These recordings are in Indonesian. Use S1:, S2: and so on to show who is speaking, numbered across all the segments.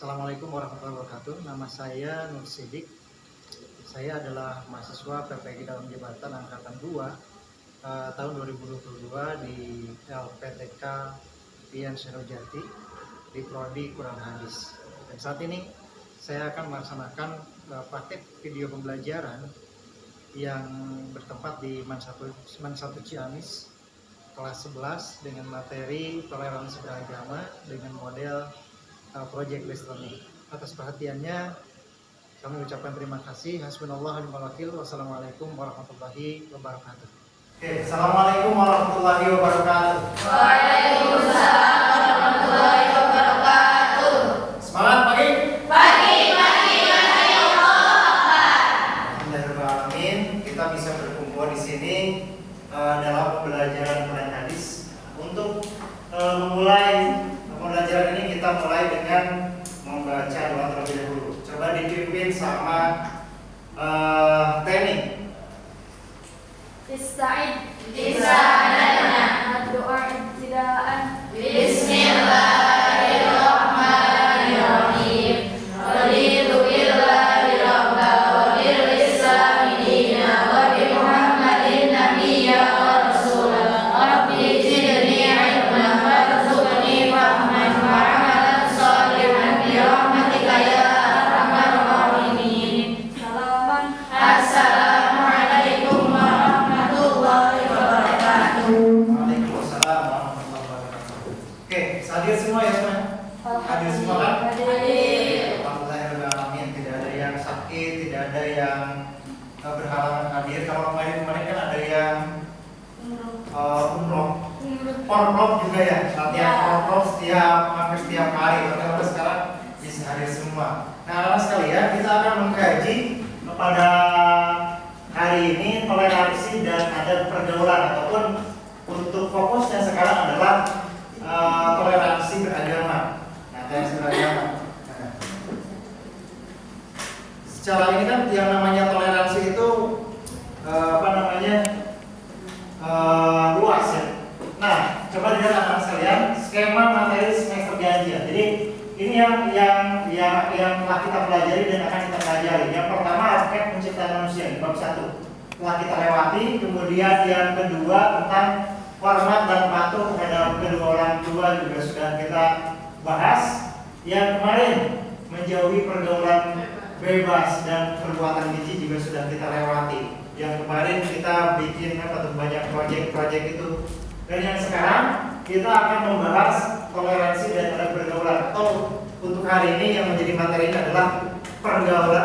S1: Assalamualaikum warahmatullahi wabarakatuh. Nama saya Nur Sidik. Saya adalah mahasiswa PPG Dalam Jabatan Angkatan 2 tahun 2022 di LPTK Pian Senojati di Prodi Quran Hadis. Dan saat ini saya akan melaksanakan praktek video pembelajaran yang bertempat di Man 1 Ciamis kelas 11 dengan materi toleransi beragama dengan model project based learning. Atas perhatiannya kami ucapkan terima kasih. Hasbunallah wa ni'mal wakil. Wassalamualaikum warahmatullahi wabarakatuh. Oke, assalamualaikum warahmatullahi wabarakatuh.
S2: Waalaikumsalam warahmatullahi wabarakatuh.
S1: Semangat pagi.
S2: Pagi
S1: Alhamdulillahirobbilalamin, kita bisa berkumpul di sini dalam pembelajaran Quran hadis. Untuk memulai pembelajaran ini kita mulai dengan membaca doa terlebih dahulu. Coba dipimpin sama Teni.
S2: Ista'idana doa ibtidaan. Bismillahirrahmanirrahim. Raditu billahi rabba wa bil islami dina wa bi Muhammadin nabiyya wa rasulah. Rabbi zidni ilman warzuqni fahman wa amalan shalihan bi rahmatika ya arhamar rahimin. Assalamualaikum warahmatullahi wabarakatuh.
S1: Waalaikumsalam warahmatullahi wabarakatuh. Oke, hadir semua ya teman? Hadir semua kan?
S2: Hadir.
S1: Alhamdulillahirobbilalamin, tidak ada yang sakit, tidak ada yang berhalangan hadir. Kalau kemarin kan ada yang umroh, porprov juga ya, latihan porprov hampir setiap hari. Tapi sekarang bisa hadir semua. Nah, anak sekalian, kita akan mengkaji pada hari ini toleransi dan adat pergaulan, ataupun untuk fokusnya sekarang adalah toleransi beragama. Nah, toleransi beragama. Nah, secara ini kan yang namanya toleransi itu luas ya. Nah, coba dilihat anak sekalian skema materi semester ganjil. Jadi ini yang telah kita pelajari dan akan kita pelajari. Yang pertama aspek penciptaan manusia di bab 1 telah kita lewati. Kemudian yang kedua tentang hormat dan patuh terhadap kedua orang tua juga sudah kita bahas. Yang kemarin menjauhi pergaulan bebas dan perbuatan keji juga sudah kita lewati. Yang kemarin kita bikin banyak proyek itu. Dan yang sekarang kita akan membahas toleransi dan adat pergaulan, atau untuk hari ini yang menjadi materi ini adalah pergaulan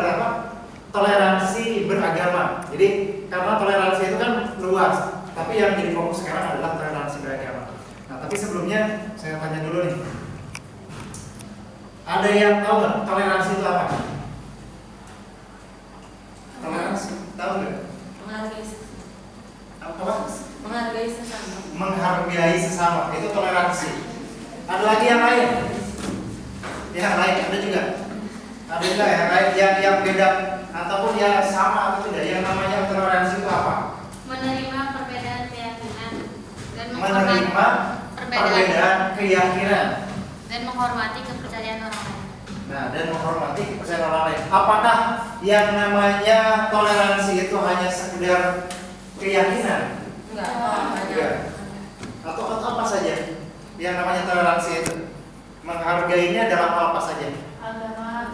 S1: toleransi beragama. Jadi karena toleransi itu kan luas, tapi yang jadi fokus sekarang adalah toleransi beragama. Nah, tapi sebelumnya saya tanya dulu nih, ada yang tahu nggak toleransi itu apa? Toleransi tahu nggak?
S2: Menghargai sesama.
S1: Apa?
S2: Menghargai sesama.
S1: Menghargai sesama itu toleransi. Ada lagi yang lain? Yang lain ada juga. Ada juga yang lain yang beda ataupun yang sama atau tidak. Yang namanya toleransi itu apa?
S2: Menerima perbedaan keyakinan dan
S1: Menerima perbedaan keyakinan
S2: dan menghormati kepercayaan orang lain.
S1: Nah, dan menghormati kepercayaan orang lain. Apakah yang namanya toleransi itu hanya sekedar keyakinan? Enggak. Atau apa saja yang namanya toleransi itu? Menghargainya dalam hal apa saja?
S2: Agama,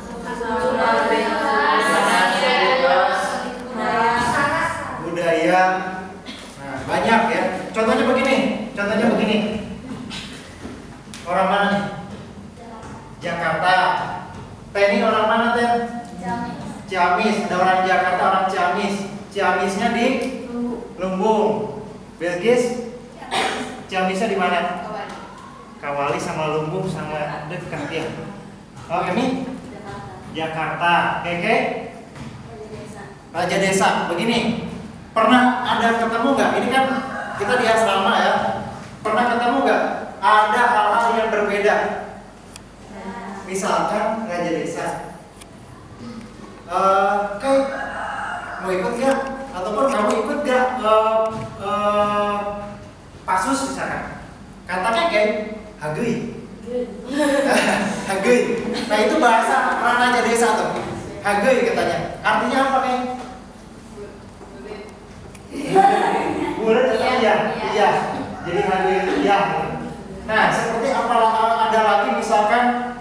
S1: Budaya. Nah, banyak ya. Contohnya begini. Orang mana nih? Jakarta. Teni orang mana, Ten? Ciamis. Ada orang Jakarta, orang Ciamis. Ciamisnya di Lumbung. Belgis? Ciamisnya di mana? Kawali sama Lumbung sama dekat ya. Oh, Emi? Jakarta. Keke? Raja Desa. Begini. Pernah ada ketemu nggak? Ini kan kita di asrama ya. Pernah ketemu nggak? Ada hal-hal yang berbeda. Misalkan Raja Desa. Mau ikut nggak? Ataupun kamu ikut nggak? Pasus misalkan. Kata Keke, hagui. Hagui. Nah itu bahasa Ranaja Desa tuh. Hagei katanya. Artinya apa nih? Bulat atau iya? Iya. Jadi hagei itu iya. Nah seperti apa ada lagi misalkan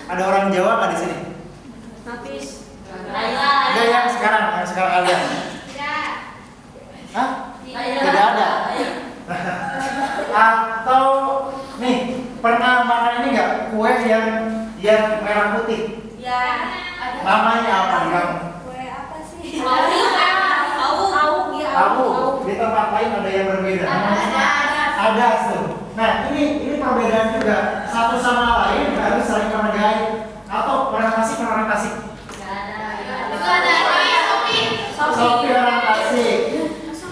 S1: ada orang Jawa nggak di sini?
S2: Napis.
S1: Ada yang sekarang ada. Hah? Tidak ada. Atau nih pernah makan ini nggak kue yang merah putih?
S2: Ya.
S1: Namanya apa di kamu?
S2: Kue apa sih?
S1: Tahu. Di tempat lain ada yang berbeda. Ada tuh. Nah ini perbedaan juga. Satu sama lain harus saling menghargai. Atau orang Tasik orang Tasik.
S2: Itu ada
S1: Sopi orang Tasik.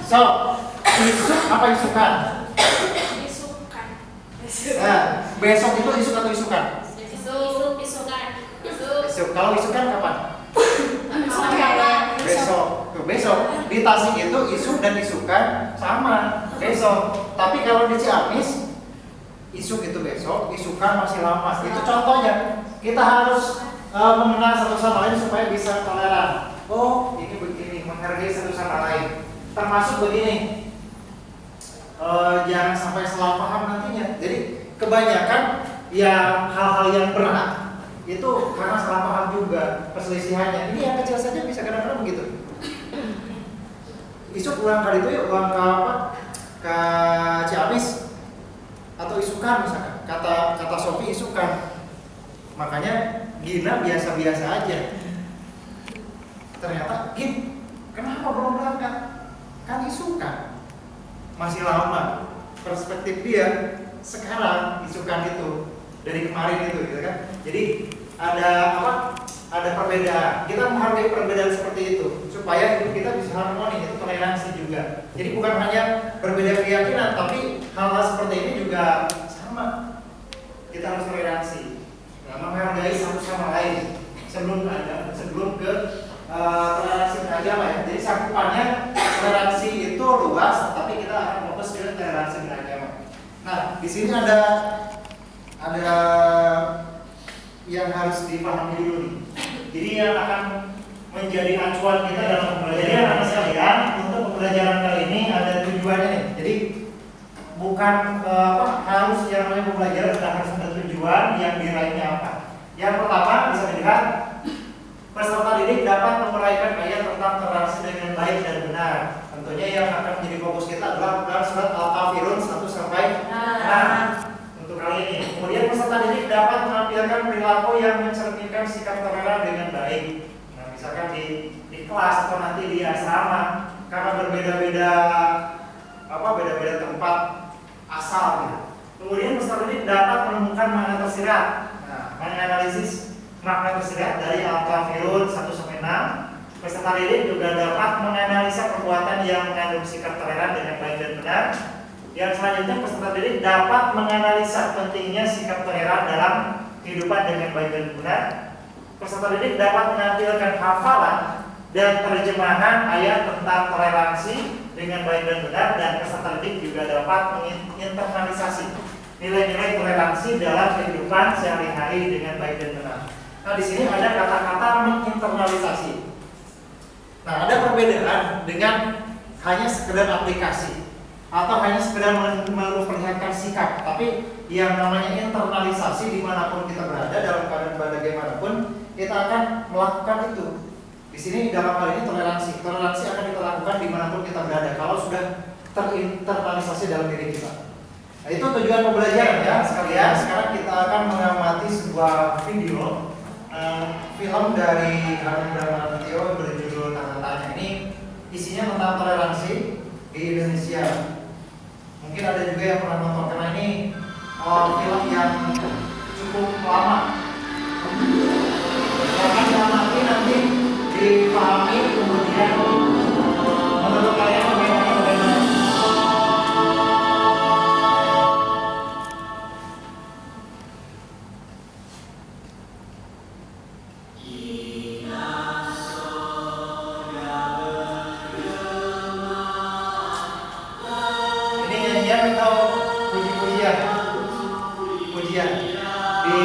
S1: So, isuk apa isukan? Nah, besok itu isuk atau isukan? Isuk. Kalau isukan kapan? Besok. Tuh, besok. Di Tasik itu isuk dan isukan sama. Besok. Tapi kalau di Ciamis isuk itu besok, isukan masih lama. Itu contohnya. Kita harus mengenal satu sama lain supaya bisa toleran. Oh, ini begini, menghargai satu sama lain. Termasuk begini. Jangan sampai salah paham nantinya. Jadi kebanyakan ya hal-hal yang berat itu karena salah paham juga perselisihannya. Ini yang kecil saja bisa kadang-kadang begitu. Isuk ulang kali itu ulang ke apa? Ke Ciamis atau isukan misalkan. Kata Sofi isukan. Makanya Gina biasa-biasa aja. Ternyata Gin, kenapa belum berangkat? Kan isukan. Masih lama. Perspektif dia sekarang isukan itu dari kemarin itu gitu kan. Jadi ada apa? Ada perbedaan. Kita menghargai perbedaan seperti itu supaya hidup kita bisa harmoni, itu toleransi juga. Jadi bukan hanya berbeda keyakinan, tapi hal-hal seperti ini juga sama. Kita harus toleransi. Nah, menghargai satu sama lain sebelum ke toleransi beragama ya. Jadi cakupannya toleransi itu luas, tapi kita akan fokus ke toleransi beragama. Nah, di sini ada yang harus dipahami dulu nih. Jadi yang akan menjadi acuan kita dalam pembelajaran anak sekalian untuk pembelajaran kali ini ada tujuannya nih. Jadi bukan harus yang namanya pembelajaran sudah harus ada tujuan yang diraihnya apa. Yang pertama bisa dilihat peserta didik dapat menguraikan ayat tentang toleransi dengan baik dan benar. Tentunya yang akan menjadi fokus kita adalah dalam surat Al-Kafirun 1 sampai 6 untuk kali ini. Kemudian peserta didik dapat menampilkan perilaku yang mencerminkan sikap toleran dengan baik. Nah, misalkan di kelas atau nanti di asrama karena berbeda-beda beda-beda tempat asal gitu. Kemudian peserta didik dapat menemukan makna tersirat. Nah, menganalisis makna tersirat dari Al-Kafirun 1 sampai 6. Peserta didik juga dapat menganalisa perbuatan yang mengandung sikap toleran dengan baik dan benar. Yang selanjutnya peserta didik dapat menganalisa pentingnya sikap toleran dalam kehidupan dengan baik dan benar. Peserta didik dapat menampilkan hafalan dan terjemahan ayat tentang toleransi dengan baik dan benar, dan peserta didik juga dapat menginternalisasi nilai-nilai toleransi dalam kehidupan sehari-hari dengan baik dan benar. Nah, di sini ada kata-kata menginternalisasi. Nah, ada perbedaan dengan hanya sekedar aplikasi atau hanya sekedar memperlihatkan sikap, tapi yang namanya internalisasi dimanapun kita berada dalam keadaan bagaimanapun kita akan melakukan itu. Di sini dalam hal ini toleransi akan kita lakukan dimanapun kita berada kalau sudah terinternalisasi dalam diri kita. Nah, itu tujuan pembelajaran ya sekalian. Sekarang kita akan mengamati sebuah video film dari Hanung Bramantio berjudul Tanda Tanya. Ini isinya tentang toleransi di Indonesia. Mungkin ada juga yang pernah nonton karena ini film yang cukup lama. Nanti dipahami kemudian menurut kalian bagaimana? Pujian di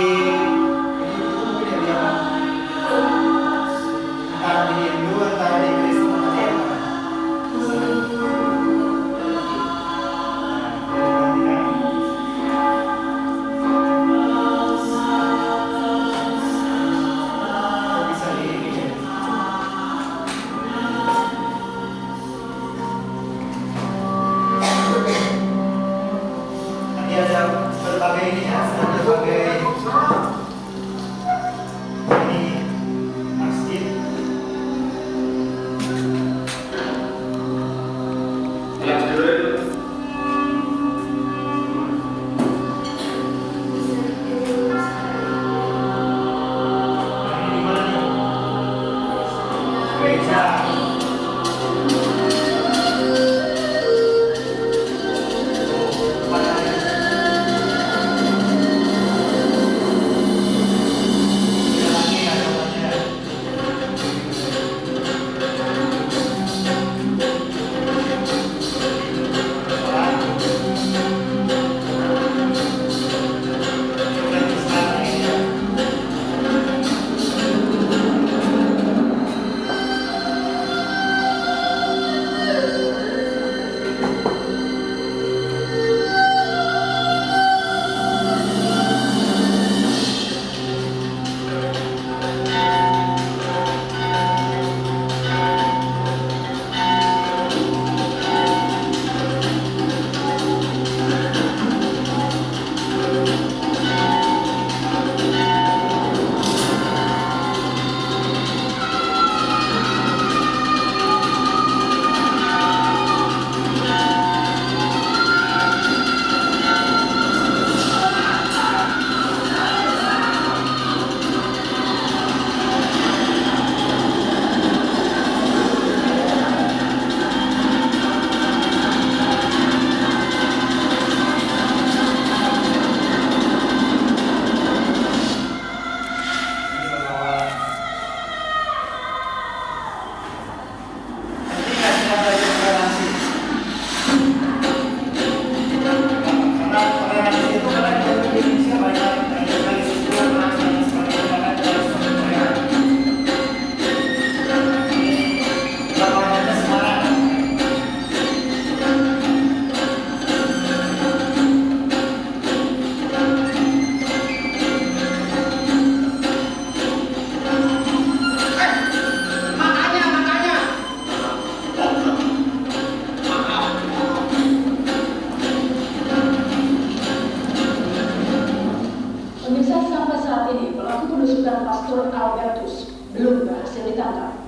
S3: penusukan Pastor Albertus belum berhasil ditangkap.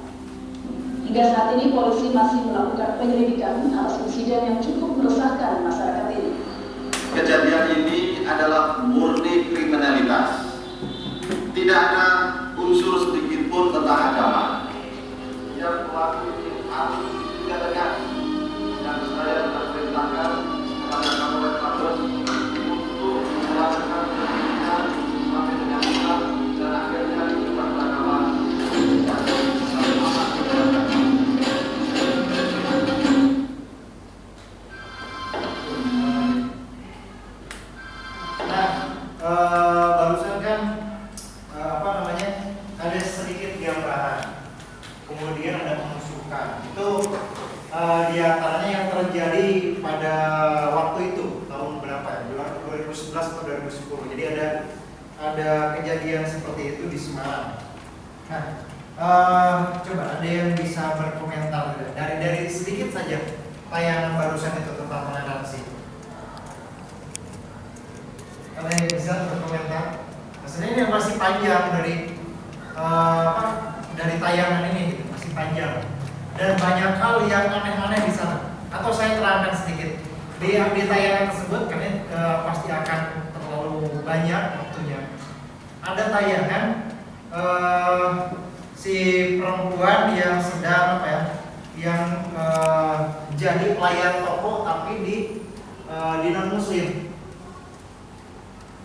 S3: Hingga saat ini polisi masih melakukan penyelidikan atas insiden yang cukup meresahkan masyarakat ini.
S4: Kejadian ini adalah murni kriminalitas. Tidak ada unsur sedikit pun tentang agama. Yang pelaku ini harus dikatakan dan saya memerintahkan kepada Kapolres Brebes untuk melakukan penyelidikan sampai dengan tuntas dan akhirnya dibuat penangkapan.
S1: Barusan kan ada sedikit gambaran, kemudian ada penusukan. Itu diantaranya yang terjadi pada waktu itu tahun berapa ya? 2011 atau 2010. Jadi ada kejadian seperti itu di Semarang. Nah, coba ada yang bisa berkomentar dari sedikit saja tayangan barusan itu tentang toleransi. Kalau yang bisa berkomentar, maksudnya ini masih panjang dari tayangan ini, gitu, masih panjang dan banyak hal yang aneh-aneh di sana. Atau saya terangkan sedikit di tayangan tersebut, karena pasti akan terlalu banyak waktunya. Ada tayangan si perempuan yang sedang yang jadi pelayan toko tapi di non muslim.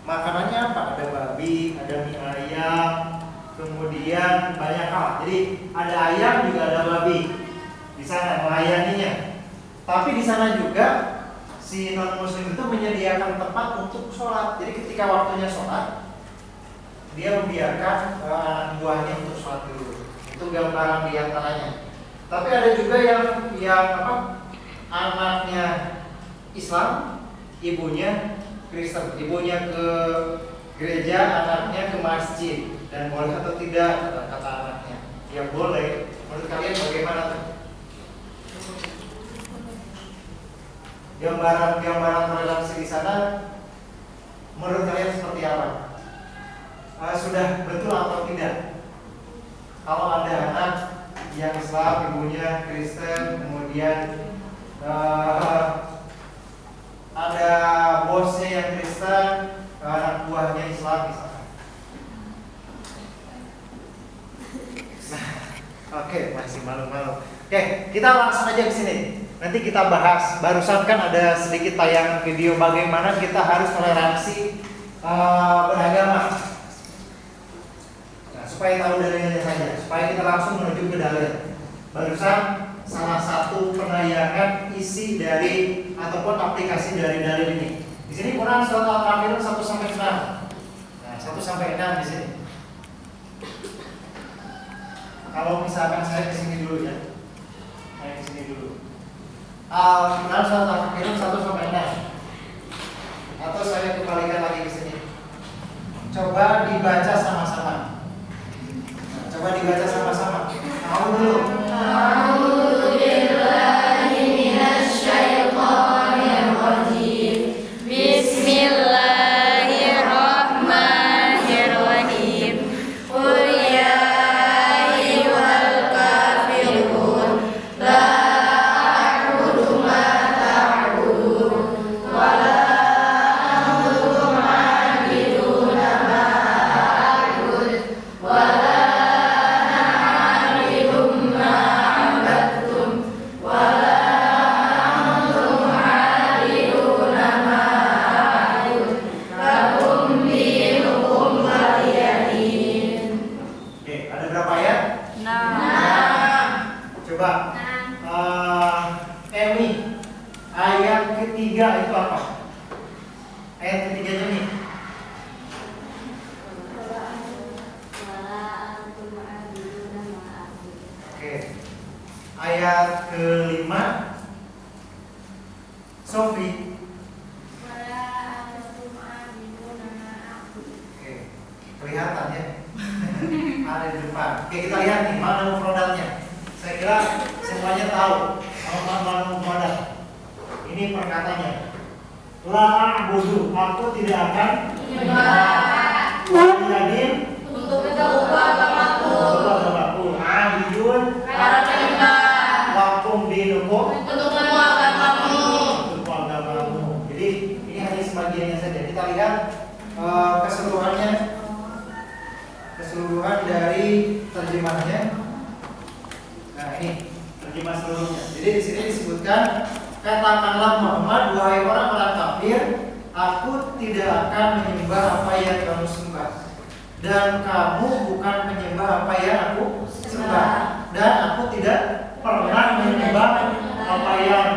S1: Makanannya apa? Ada babi, ada mie ayam, kemudian banyak hal. Jadi ada ayam juga ada babi di sana melayaninya. Tapi di sana juga si non muslim itu menyediakan tempat untuk sholat. Jadi ketika waktunya sholat, dia membiarkan anak buahnya untuk sholat dulu. Itu gambaran di antaranya. Tapi ada juga yang anaknya Islam, ibunya Kristen, ibunya ke gereja, anaknya ke masjid, dan boleh atau tidak kata anaknya? Ya boleh. Menurut kalian bagaimana tuh? Gambaran toleransi di sana, menurut kalian seperti apa? Sudah betul atau tidak? Kalau ada anak yang Islam, ibunya Kristen, kemudian ada bosnya yang Kristen, anak buahnya Islam misalkan. Oke, masih malu-malu. Oke, kita langsung aja ke sini. Nanti kita bahas. Barusan kan ada sedikit tayangan video bagaimana kita harus toleransi beragama. Nah, supaya tahu dalilnya saja, supaya kita langsung menuju ke dalil. Barusan salah satu penayangan isi dari ataupun aplikasi dari dalil ini. Di sini Quran surat Al-Kafirun 1-6. Nah, 1-6 di sini. Kalau misalkan saya ke sini dulu ya. Saya ke sini dulu. Quran surat Al-Kafirun 1-6. Atau saya kembalikan lagi ke sini. Coba dibaca sama-sama. Nah, coba dibaca sama-sama. Mau dulu. Ayat ke-5, Sofi. Oke, kelihatan ya. Ada di depan. Oke, kita lihat nih mana mufradatnya. Saya kira semuanya tahu mana mufradat. Ini perkataannya. La a'budu, aku tidak akan menyembah. Waliyadim, untuk keseluruhan dari terjemahnya. Nah ini terjemah seluruhnya. Jadi di sini disebutkan, katakanlah Muhammad, wahai orang-orang kafir, aku tidak akan menyembah apa yang kamu sembah, dan kamu bukan menyembah apa yang aku sembah, dan aku tidak pernah menyembah apa yang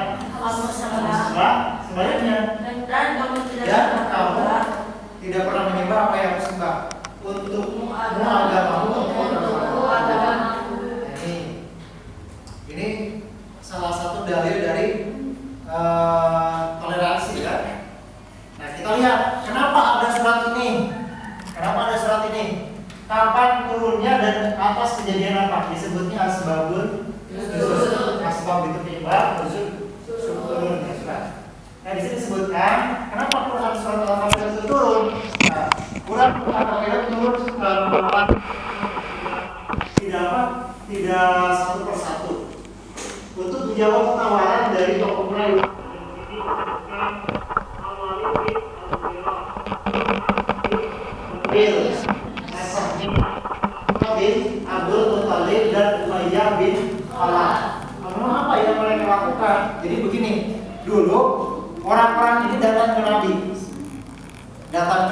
S2: Kamu
S1: kamu
S2: sembah.
S1: sembah. Sebaliknya,
S2: Dan kamu tidak
S1: dan
S2: pernah
S1: kamu
S2: menyembah.
S1: tidak pernah menyembah apa yang aku sembah. Untukmu agamamu,
S2: Untukku agamaku.
S1: Ini salah satu dalil dari toleransi ya. Nah kita lihat kenapa ada surat ini, kapan turunnya dan atas kejadian apa? Disebutnya asbabun nuzul. Asbab itu penyebab, nuzul turunnya surat. Nah di sini disebutkan kenapa Quran surat Al-Fatihah itu turun. Nah, Quran Al-Fatihah turun tidak satu persatu untuk menjawab tawaran dari tokoh Melayu. bin Abdul Muthalib dan Umayyah bin Khalaf. Lalu apa yang mereka lakukan? Jadi begini, dulu orang-orang ini datang ke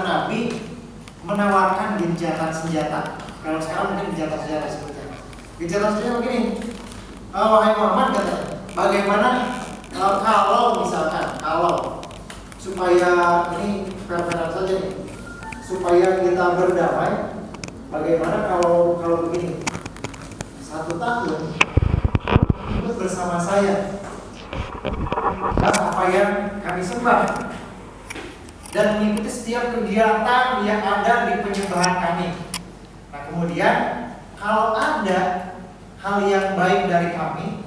S1: Nabi, menawarkan gencatan senjata. Kalau sekarang mungkin gencatan senjata sebutnya. Gencatan senjata begini, wahai Muhammad, kata, bagaimana kalau supaya ini fair-fairan saja nih, supaya kita berdamai. Bagaimana kalau begini, 1 tahun ikut bersama saya dan apa yang kami sembah dan mengikuti setiap kegiatan yang ada di penyembahan kami. Nah kemudian kalau ada hal yang baik dari kami,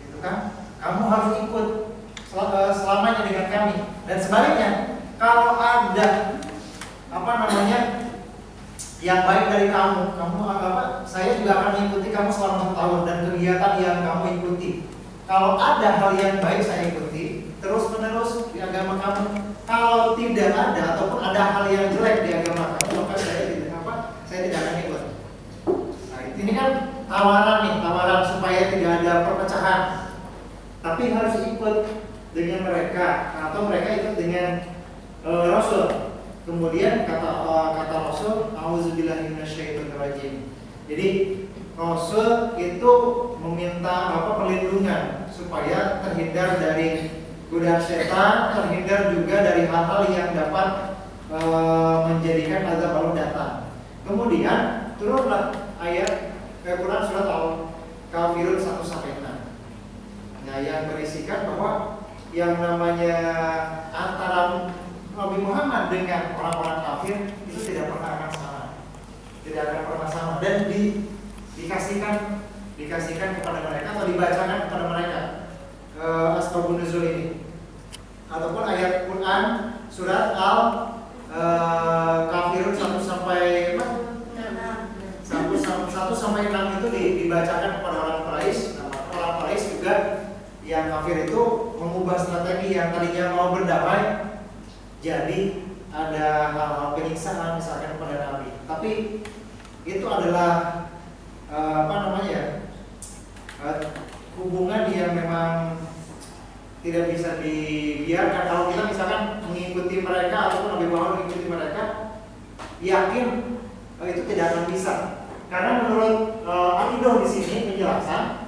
S1: gitu kan, kamu harus ikut selamanya dengan kami. Dan sebaliknya, kalau ada yang baik dari kamu saya juga akan mengikuti kamu selama 1 tahun dan kegiatan yang kamu ikuti. Kalau ada hal yang baik saya ikuti terus menerus di agama kamu. Kalau tidak ada ataupun ada hal yang jelek di agama kamu, maka saya tidak akan ikut. Nah, ini kan tawaran supaya tidak ada perpecahan. Tapi harus ikut dengan mereka atau mereka ikut dengan Rasul. Kemudian kata Rasul, auzubillahi minasyaitonirrajim. Jadi Rasul itu meminta perlindungan supaya terhindar dari godaan setan, terhindar juga dari hal-hal yang dapat menjadikan azab Allah datang. Kemudian turunlah ayat Quran surat Al-Kafirun 1-6. Nah, yang berisikan bahwa yang namanya antara Nabi Muhammad dengan orang-orang kafir itu tidak pernah akan sama, dan dikasihkan kepada mereka atau dibacakan kepada mereka asbabun nuzul ini ataupun ayat Quran surat Al-Kafirun 1-6 itu dibacakan kepada orang Quraisy. Orang Quraisy juga yang kafir itu mengubah strategi yang tadinya mau berdamai jadi ada hal-hal penyiksaan misalkan kepada Nabi. Tapi itu adalah hubungan yang memang tidak bisa dibiarkan. Kalau kita misalkan mengikuti mereka ataupun Nabi Muhammad mengikuti mereka, yakin itu tidak akan bisa. Karena menurut Al-Idoh di sini penjelasan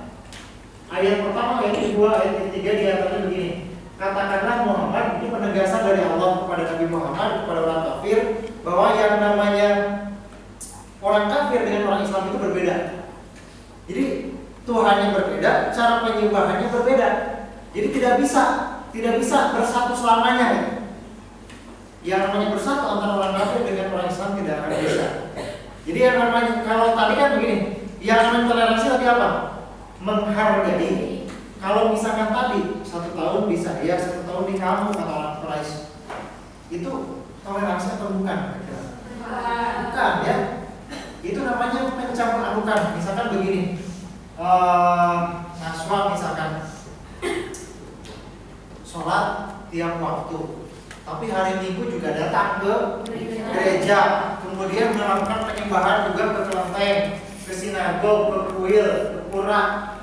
S1: ayat pertama, ayat kedua, ayat ketiga diatakan begini. Katakanlah Muhammad, ini penegasan dari Allah kepada Nabi Muhammad, kepada orang kafir, bahwa yang namanya orang kafir dengan orang Islam itu berbeda. Jadi Tuhannya berbeda, cara penyembahannya berbeda. Jadi tidak bisa bersatu selamanya. Yang namanya bersatu antara orang kafir dengan orang Islam tidak akan bisa. Jadi yang namanya, kalau tadi kan begini, yang namanya toleransi tadi apa? Menghargai. Kalau misalkan tadi 1 tahun bisa, 1 tahun di kamu kata orang Quraisy, itu toleransi atau bukan? Bukan ya. Itu namanya pencampur adukan. Misalkan begini, Naswa misalkan sholat tiap waktu, tapi hari Minggu juga datang ke gereja, kemudian melakukan penyembahan juga ke kelenteng, ke sinagog, ke kuil, ke pura,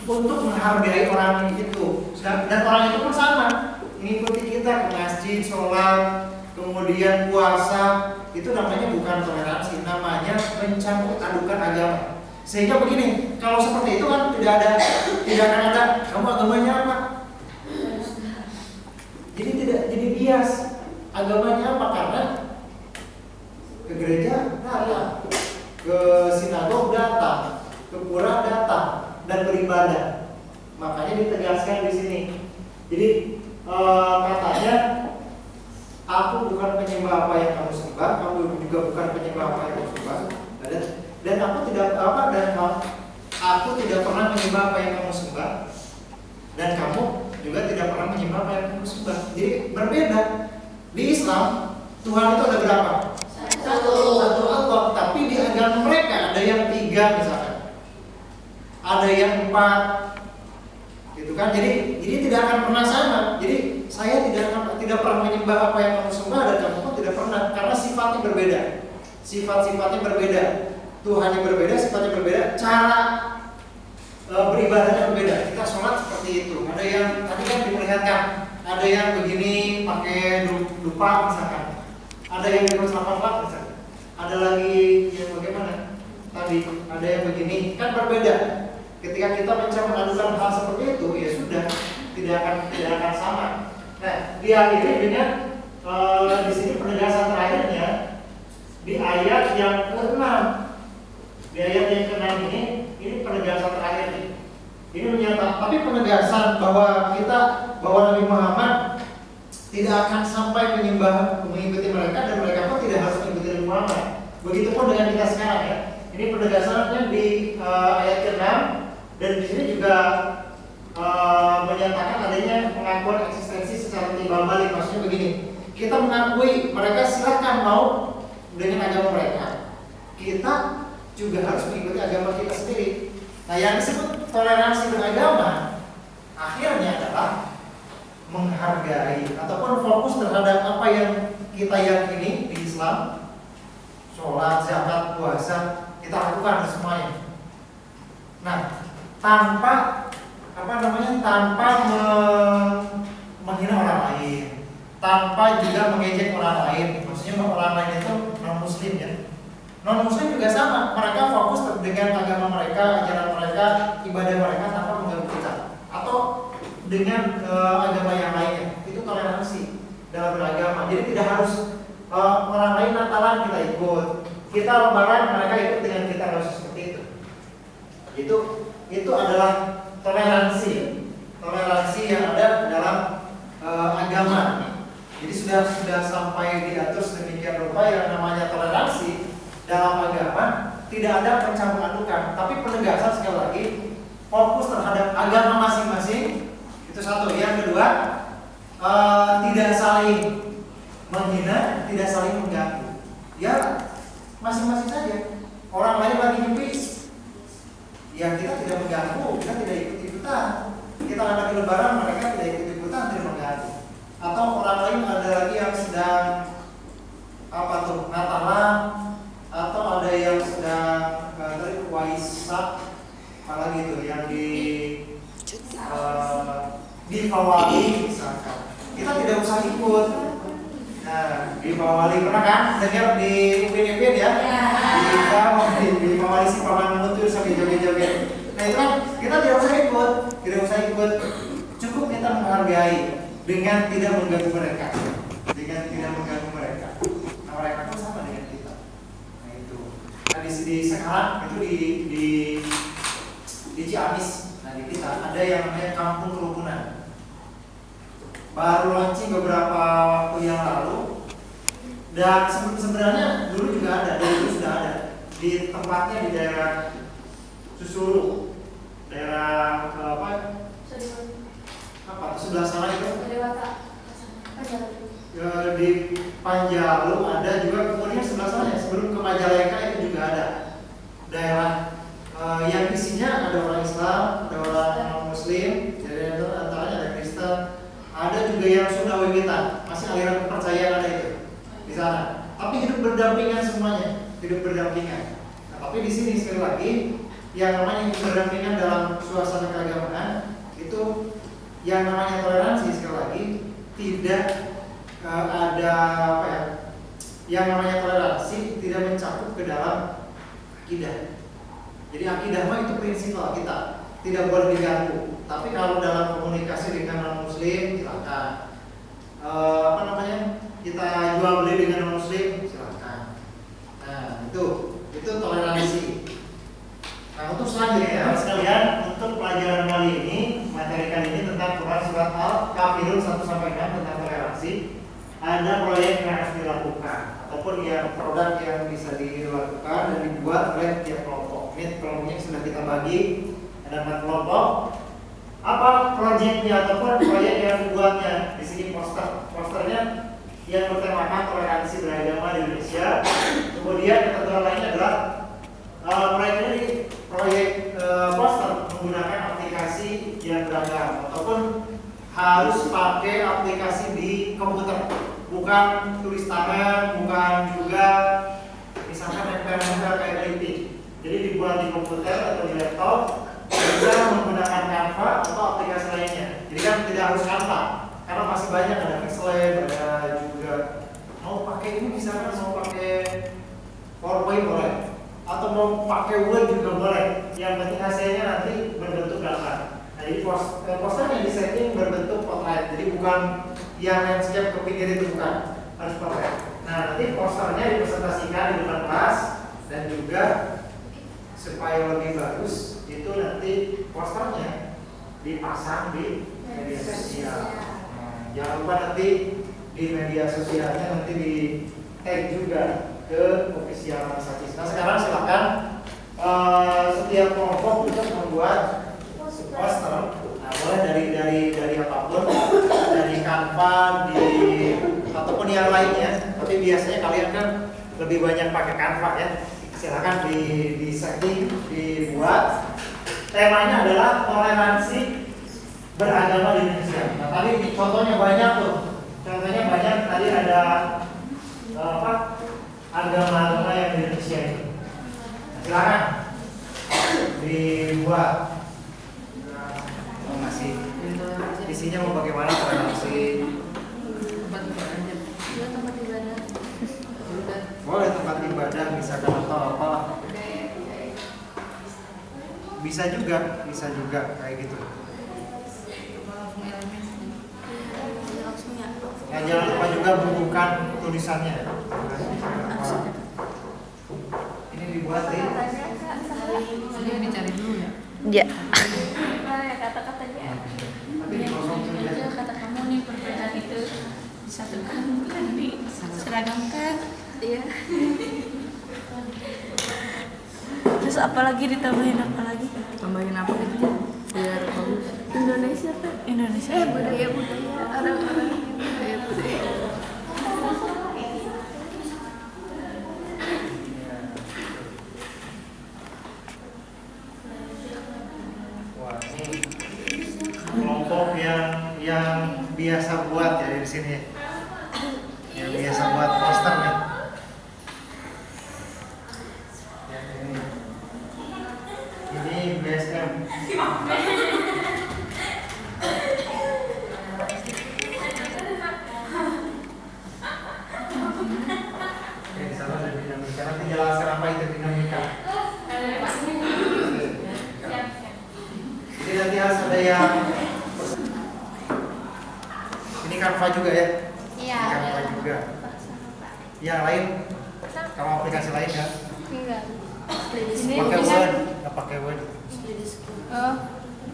S1: untuk menghargai orang itu. Dan orang itu pun sama, mengikuti kita ke masjid, sholat, kemudian puasa. Itu namanya bukan toleransi, namanya mencampur adukan agama. Sehingga begini, kalau seperti itu kan tidak akan ada kamu agamanya apa. Jadi tidak jadi bias agamanya apa, karena ke gereja datang, ke sinagog datang, ke pura datang dan beribadah. Makanya ditegaskan di sini. Jadi katanya, aku bukan penyembah apa yang kamu sembah, kamu juga bukan penyembah apa yang kamu sembah, dan aku tidak pernah menyembah apa yang kamu sembah, dan kamu juga tidak pernah menyembah apa yang kamu sembah. Jadi berbeda. Di Islam Tuhan itu ada berapa? Satu Allah. Tapi di agama mereka ada yang 3 misalkan, ada yang 4, gitu kan? Jadi tidak akan pernah sama. Jadi saya tidak pernah menyembah apa yang kamu sembah, dan kamu pun tidak pernah, karena sifatnya berbeda. Sifat-sifatnya berbeda. Tuhannya berbeda, sifatnya berbeda, cara beribadahnya berbeda. Kita sholat seperti itu. Ada yang tadi kan diperlihatkan, ada yang begini pakai dupa misalkan, ada yang berselapang misalkan, ada lagi yang bagaimana tadi, ada yang begini, kan berbeda. Ketika kita mencoba melakukan hal seperti itu, ya sudah, tidak akan sama. Nah, diakhiri dengan di sini penegasan terakhirnya di ayat yang ke-6. Di ayat yang ke-6 ini penegasan terakhir nih. Ini menyatakan, tapi penegasan bahwa Nabi Muhammad tidak akan sampai mengikuti mereka, dan mereka pun tidak harus mengikuti Nabi Muhammad. Begitupun dengan kita sekarang ya. Ini penegasannya di ayat ke-6, dan di sini juga menyatakan adanya pengakuan eksistensi secara timbal balik. Maksudnya begini, kita mengakui mereka silahkan mau dengan agama mereka, kita juga harus mengikuti agama kita sendiri. Nah, yang disebut toleransi beragama akhirnya adalah menghargai ataupun fokus terhadap apa yang kita yakini di Islam, sholat, zakat, puasa, kita lakukan semuanya. Nah, tanpa menghina orang lain, tanpa juga mengejek orang lain. Maksudnya orang lain itu non muslim ya. Non muslim juga sama, mereka fokus dengan agama mereka, ajaran mereka, ibadah mereka tanpa mengganggu kita, atau dengan agama yang lainnya. Itu toleransi dalam beragama. Jadi tidak harus orang lain Natalan kita ikut, kita Lebaran mereka ikut dengan kita, harus seperti itu. Itu adalah toleransi yang ada dalam agama. Jadi sudah sampai diatur sedemikian rupa yang namanya toleransi dalam agama, tidak ada pencampur adukan, tapi penegasan sekali lagi fokus terhadap agama masing-masing. Itu satu. Yang kedua, tidak saling menghina, tidak saling mengganggu. Ya masing-masing saja. Orang lain lagi nyepi, ya kita tidak mengganggu, kita tidak ikut-ikutan. Kita lagi Lebaran, mereka tidak ikut-ikutan, tidak mengganggu. Atau orang lain ada lagi yang sedang Natalan, atau ada yang sedang Waisak, apalagi itu yang di Fawali misalkan, kita tidak usah ikut. Nah, di Fawali pernah kan dengar di Upin ya? Di Fawali si paman menutur sampai joget-joget. Nah itu kan kita tidak usah ikut, cukup kita menghargai dengan tidak mengganggu mereka, Nah mereka pun sama dengan kita. Nah itu. Nah di sekarang itu di Ciamis. Nah di kita ada yang namanya Kampung Kerukunan. Baru launching beberapa waktu yang lalu. Dan sebenarnya dulu sudah ada di tempatnya di daerah Susuru, daerah sebelah sana itu. Di Panjalu ada juga, kemudian sebelah sana sebelum ke Majalengka itu juga ada daerah yang isinya ada orang Islam, ada orang non Muslim, jadi antaranya ada Kristen, ada juga yang Sunda Wiwitan, masih masing-masing aliran kepercayaan ada itu di sana. Tapi hidup berdampingan semuanya, hidup berdampingan. Nah, tapi di sini sekali lagi yang namanya hidup berdampingan dalam suasana keagamaan itu yang namanya toleransi sekali lagi tidak ada apa ya? Yang namanya toleransi tidak mencakup ke dalam akidah. Jadi akidah mah itu prinsipal kita, tidak boleh diganggu. Tapi kalau dalam komunikasi dengan non-muslim silakan. Kita jual beli dengan non-muslim silakan. Nah, itu toleransi. Nah, untuk selanjutnya sekalian, untuk pelajaran kali ini, materi kali ini tentang Quran surat Al-Kafirun 1-6 tentang toleransi. Ada proyek yang harus dilakukan ataupun yang produk yang bisa dilakukan dan dibuat oleh tiap kelompok. Ini kelompoknya sudah kita bagi, ada 4 kelompok. Apa proyeknya ataupun proyek yang dibuatnya? Di sini posternya yang bertemakan toleransi beragama di Indonesia. Kemudian ketentuan lainnya adalah proyek poster menggunakan aplikasi yang beragam ataupun harus pakai aplikasi di komputer, bukan tulis tangan, bukan juga misalkan nempel-nempel kayak LinkedIn. Jadi dibuat di komputer atau di laptop, bisa menggunakan Canva atau aplikasi lainnya. Jadi kan tidak harus Canva, karena masih banyak ada Pixel, ada juga mau pakai ini misalkan mau pakai PowerPoint boleh, atau mau pakai Word juga boleh. Yang penting hasilnya nanti berbentuk gambar. Nah, jadi posternya disetting berbentuk potret, jadi bukan yang landscape ke pinggir itu, bukan, harus potret. Nah, nanti posternya dipresentasikan di depan kelas dan juga supaya lebih bagus itu nanti posternya dipasang di media sosial. Nah, jangan lupa nanti di media sosialnya nanti di tag juga ke official organisasi. Nah, sekarang silakan setiap kelompok untuk membuat poster. Nah, boleh dari apapun, dari Canva, ataupun yang lainnya. Tapi biasanya kalian kan lebih banyak pakai Canva ya. Silakan di setting, dibuat. Temanya adalah toleransi beragama di Indonesia. Nah, tadi contohnya banyak tuh. Contohnya banyak. Tadi ada agama yang di Indonesia ini. Nah, silakan dibuat. Masih isinya mau bagaimana toleransi?
S2: Tempat ibadah.
S1: Boleh tempat ibadah misalkan atau apa? Bisa juga kayak gitu. Ya, jangan lupa juga bukukan tulisannya. Ini dibuat di.
S2: Ini dicari dulu ya.
S5: Ya.
S2: Kata-katanya.
S1: Tapi dikosong saja.
S2: Aja kata kamu nih perbedaan itu disatukan bukan diseragamkan. Iya.
S5: Terus apalagi ditambahin apa lagi?
S2: Tambahin apa gitu? Biar bagus.
S5: Indonesia kan? Indonesia.
S2: Budaya orang-orang budaya.
S1: Wah, ini kelompok yang biasa buat ya di sini. Yang biasa buat poster nih. Ini BSM. Di sana ada dinamika. Nanti jelaskan apa itu dinamika. Jadi nanti harus ada yang ini Canva juga ya?
S2: Iya.
S1: Ini Canva juga. Yang lain, kamu aplikasi lain ya?
S2: Enggak.
S1: Pakai Word, nggak pakai Word.
S5: Oh,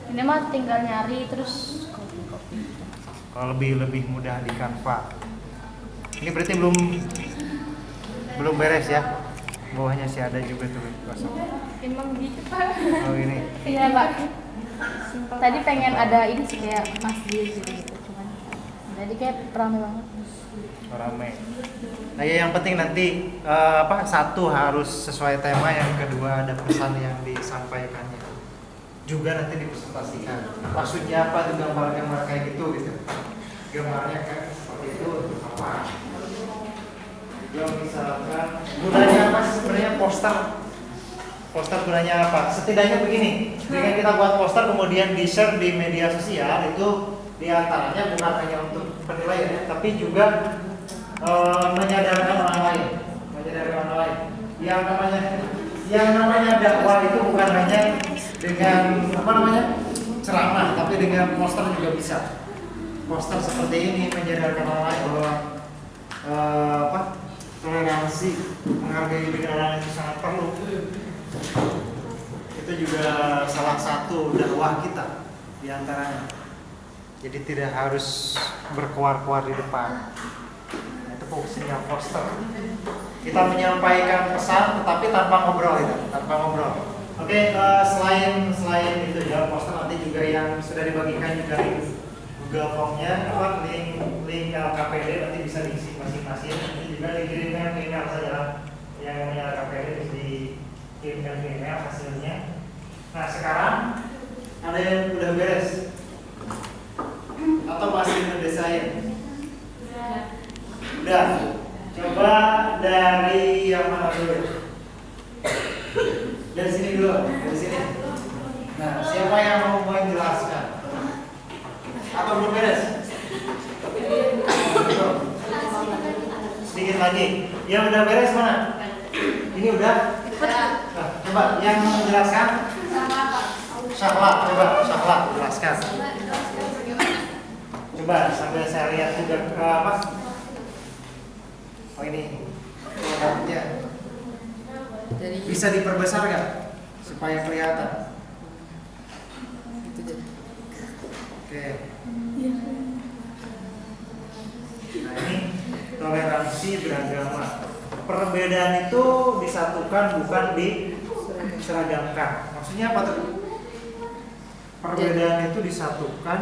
S5: ini mah tinggal nyari terus copy.
S1: Kalau lebih mudah di Canva. Ini berarti belum beres ya? Bawahnya sih ada juga tuh kosong.
S5: Emang gitu Pak?
S1: Oh ini.
S5: Iya Pak. Tadi pengen ada ini sih kayak masjid gitu, cuman jadi kayak ramai banget.
S1: Rame. Nah ya, yang penting nanti satu harus sesuai tema, yang kedua ada pesan yang disampaikannya. Juga nanti dipresentasikan. Maksudnya apa tuh gambar-gambar kayak gitu. Gambarnya kayak seperti itu untuk apa? Juga misalkan gunanya apa sih sebenarnya poster? Poster gunanya apa? Setidaknya begini, dengan kita buat poster kemudian di-share di media sosial itu diantaranya bukan hanya untuk penilaian, tapi juga menyadarkan orang lain, yang namanya dakwah itu bukan hanya dengan ceramah, tapi dengan poster juga bisa. Poster seperti ini menyadarkan orang lain bahwa toleransi, menghargai diri orang lain itu sangat perlu. Itu juga salah satu dakwah kita diantaranya. Jadi tidak harus berkuar-kuar di depan. Itu fungsinya poster. Kita menyampaikan pesan, tetapi tanpa ngobrol Oke, selain itu ya poster nanti juga yang sudah dibagikan juga di Google Form-nya, link LKPD nanti bisa diisi masing-masing. Nanti juga dikirimkan ke email saja yang namanya LKPD bisa dikirimkan ke email hasilnya. Nah sekarang ada yang udah beres atau masih mendesain? Udah. Coba dari yang mana dulu? Dari sini dulu, dari sini. Nah, siapa yang mau menjelaskan? Atau belum beres? Sedikit lagi. Yang udah beres mana? Ini udah? Nah, coba yang mau menjelaskan? Syahla, coba Syahla jelaskan. Coba sambil saya lihat juga apa? Oh ini produknya. Bisa diperbesar nggak supaya kelihatan? Oke. Nah ini toleransi beragama. Perbedaan itu disatukan bukan diseragamkan. Maksudnya apa tuh? Perbedaan itu disatukan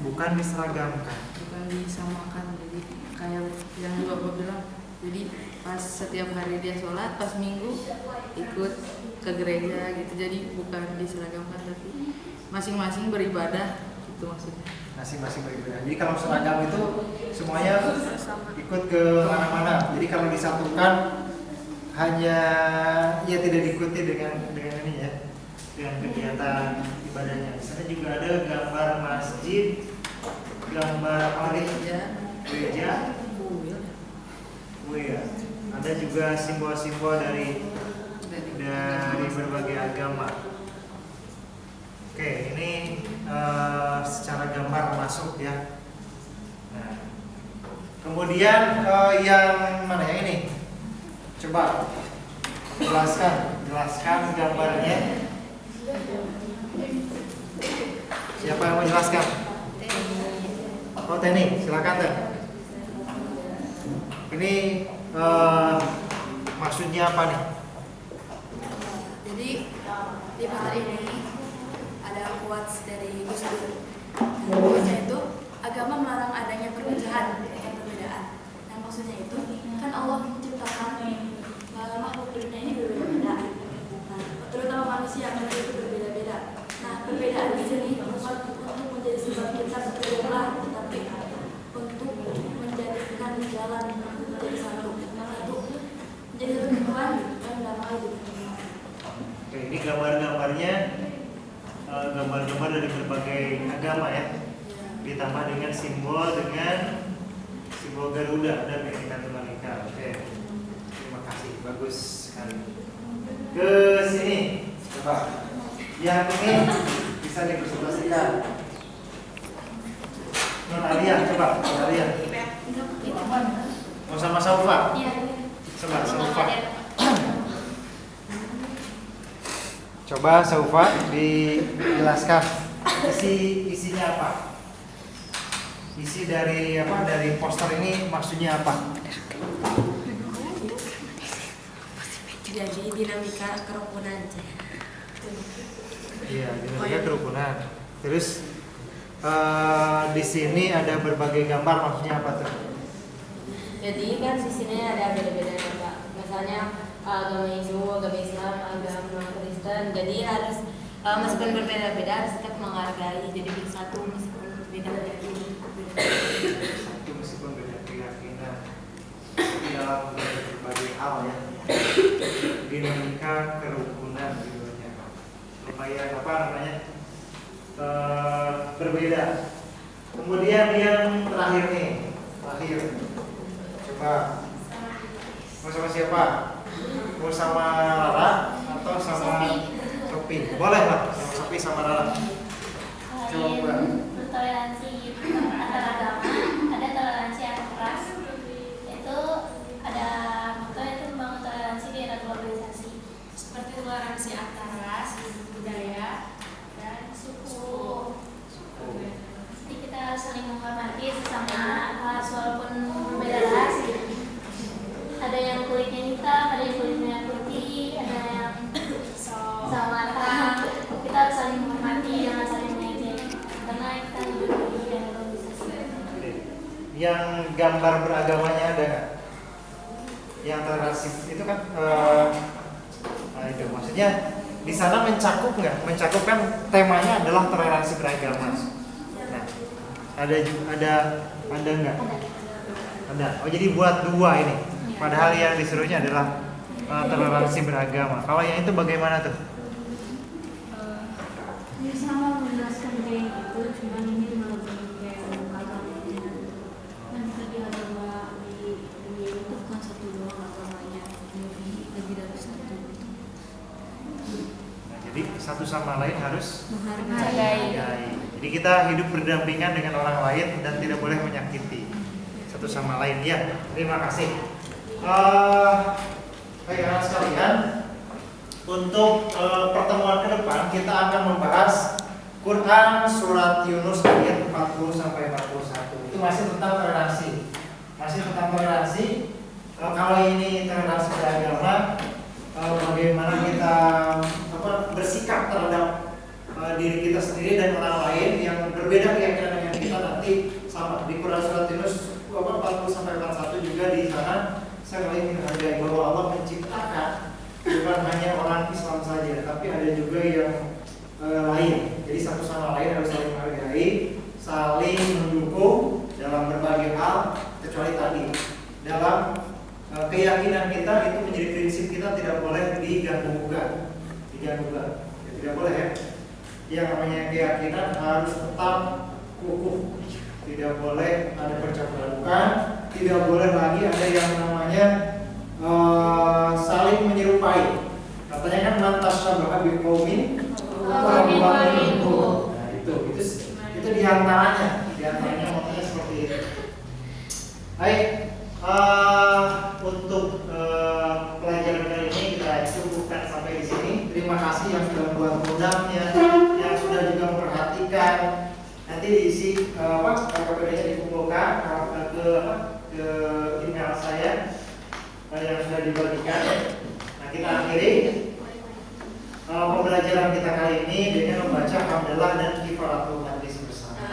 S1: bukan diseragamkan.
S6: Bukan disamakan. Jadi kayak yang Bapak bilang. Jadi pas setiap hari dia sholat, pas minggu ikut ke gereja gitu. Jadi bukan diseragamkan tapi masing-masing beribadah gitu maksudnya.
S1: Masing-masing beribadah. Jadi kalau seragam itu semuanya ikut ke mana-mana. Jadi kalau disatukan hanya ya tidak diikuti dengan ini ya, dengan kegiatan ibadahnya. Misalnya juga ada gambar masjid, gambar apa gereja. Ya. Ada juga simbol-simbol dari berbagai agama. Oke, ini secara gambar masuk ya. Nah, kemudian yang mana yang ini? Coba jelaskan gambarnya. Siapa yang mau jelaskan? Oh, Teni, silakan Teh. Ini maksudnya apa nih?
S7: Jadi di poster ini ada quotes dari Gus Dur. Quotesnya itu agama melarang adanya perpecahan dan perbedaan. Nah maksudnya itu kan Allah menciptakan makhluk dunia ini berbeda-beda. Nah terutama manusia itu berbeda-beda. Nah perbedaan di sini bukan untuk menjadi sebab kita berbeda, tetapi untuk menjadikan jalan menjadi satu. Jadi Tuhan dan damai di dunia.
S1: Oke, ini gambar-gambarnya gambar-gambar dari berbagai agama ya. Ditambah dengan simbol Garuda dan Bhinneka Tunggal Ika. Oke. Terima kasih, bagus sekali. Ke sini, coba. Yang ini bisa dipresentasikan. Non Alia, coba. Non Alia. Mau sama Saufa?
S7: Iya.
S1: Coba Saufa. Coba Saufa dijelaskan isinya apa? Isi dari apa? Dari poster ini maksudnya apa?
S7: Jadi dinamika kerukunan.
S1: Iya, dinamika kerukunan. Terus di sini ada berbagai gambar, maksudnya apa tuh?
S8: Jadi kan di sini ada beda-beda ya Pak. Misalnya agama Hindu, agama Islam, agama Kristen. Jadi harus meskipun berbeda-beda harus tetap menghargai. Jadi bersatu meskipun berbeda.
S1: Satu meskipun berbeda. hal ya. Dinamika kerukunan gitu ya. Lumayan apa namanya? Berbeda. Kemudian yang terakhir nih, coba mau sama siapa? Mau sama Rara atau sama Sophie? Boleh lah, sama Sophie sama Rara. Coba.
S9: Bertoleransi antar agama, ada toleransi antar ras. Itu ada moto itu membangun toleransi di era globalisasi.
S7: Seperti toleransi antar ras, budaya, dan suku.
S9: Jadi kita harus saling menghormati sesama ras walaupun berbeda ras. Ada yang kulitnya hitam, ada yang kulitnya putih, ada yang sama mata. Kita harus saling menghormati, jangan saling mengejek. Karena kita hidup di era globalisasi.
S1: Yang gambar beragamanya ada nggak? Yang toleransi itu kan, nah itu maksudnya di sana mencakup nggak? Mencakup kan temanya adalah toleransi beragama. Nah, ada nggak? Ada. Oh jadi buat dua ini. Padahal yang disuruhnya adalah toleransi beragama. Kalau yang itu bagaimana tuh?
S10: Ini sama menjelaskan kayak gitu, cuman ini lebih kayak agamanya. Kan kita di agama di dunia itu bukan satu doang agamanya, lebih dari satu.
S1: Nah, jadi satu sama lain harus
S5: Menghargai.
S1: Jadi kita hidup berdampingan dengan orang lain dan tidak boleh menyakiti satu sama lain. Ya, terima kasih. Baik anak sekalian, untuk pertemuan ke depan kita akan membahas Quran surat Yunus ayat 40 sampai 41. Itu masih tentang toleransi. Kalau ini toleransi beragama, bagaimana kita bersikap terhadap diri kita sendiri dan orang lain yang berbeda keyakinan dengan kita nanti sama di Quran surat Yunus 40 sampai 41 juga di sana. Saya kali menghargai bahwa Allah menciptakan bukan hanya orang Islam saja, tapi ada juga yang lain. Jadi satu sama lain harus saling menghargai, saling mendukung dalam berbagai hal, kecuali tadi dalam keyakinan kita itu menjadi prinsip kita tidak boleh diganggu-gugat. Ya, tidak boleh ya. Yang namanya keyakinan harus tetap kukuh. Tidak boleh ada percakapan, tidak boleh lagi ada yang namanya saling menyerupai. Katanya kan mantas syabah biqaumin wa minhum. Nah, itu diantaranya makanya seperti itu. Baik, untuk pelajaran kali ini kita cukupkan sampai di sini. Terima kasih yang sudah membuat undangnya, yang sudah juga memperhatikan. Nanti diisi KPD-nya dikumpulkan ke email saya yang sudah dibagikan. Nah, kita akhiri pembelajaran kita kali ini dengan membaca hamdalah dan kifaratul majlis bersama.